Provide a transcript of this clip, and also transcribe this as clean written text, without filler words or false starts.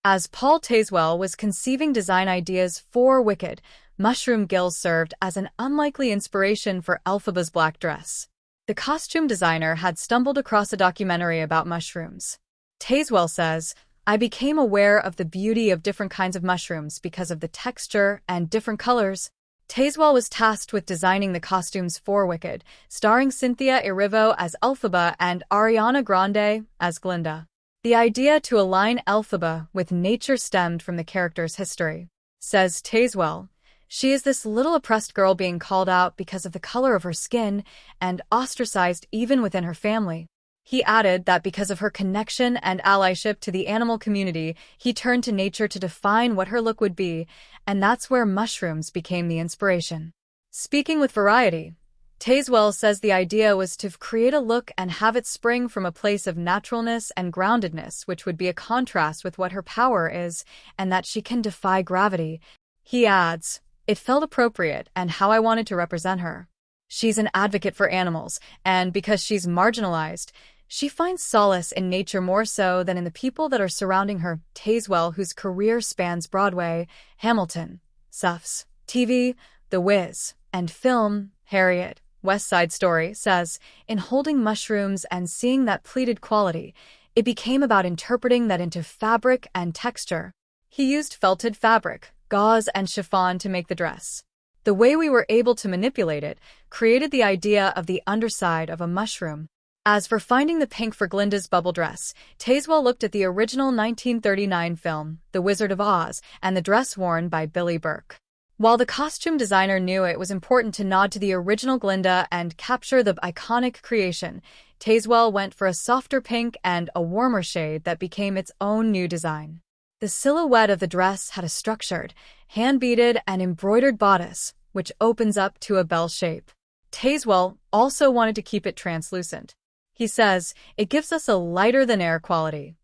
As Paul Tazewell was conceiving design ideas for Wicked, mushroom gills served as an unlikely inspiration for Elphaba's black dress. The costume designer had stumbled across a documentary about mushrooms. Tazewell says, "I became aware of the beauty of different kinds of mushrooms because of the texture and different colors." Tazewell was tasked with designing the costumes for Wicked, starring Cynthia Erivo as Elphaba and Ariana Grande as Glinda. The idea to align Elphaba with nature stemmed from the character's history. Says Tazewell, "She is this little oppressed girl being called out because of the color of her skin and ostracized even within her family." He added that because of her connection and allyship to the animal community, he turned to nature to define what her look would be, and that's where mushrooms became the inspiration. Speaking with Variety, Tazewell says the idea was to create a look and have it spring from a place of naturalness and groundedness, which would be a contrast with what her power is, and that she can defy gravity. He adds, "It felt appropriate and how I wanted to represent her. She's an advocate for animals, and because she's marginalized, she finds solace in nature more so than in the people that are surrounding her." Tazewell, whose career spans Broadway, Hamilton, Suffs, TV, The Wiz, and film, Harriet, West Side Story, says, "In holding mushrooms and seeing that pleated quality, it became about interpreting that into fabric and texture." He used felted fabric, gauze, and chiffon to make the dress. "The way we were able to manipulate it created the idea of the underside of a mushroom." As for finding the pink for Glinda's bubble dress, Tazewell looked at the original 1939 film, The Wizard of Oz, and the dress worn by Billy Burke. While the costume designer knew it was important to nod to the original Glinda and capture the iconic creation, Tazewell went for a softer pink and a warmer shade that became its own new design. The silhouette of the dress had a structured, hand-beaded and embroidered bodice, which opens up to a bell shape. Tazewell also wanted to keep it translucent. He says, "It gives us a lighter-than-air quality."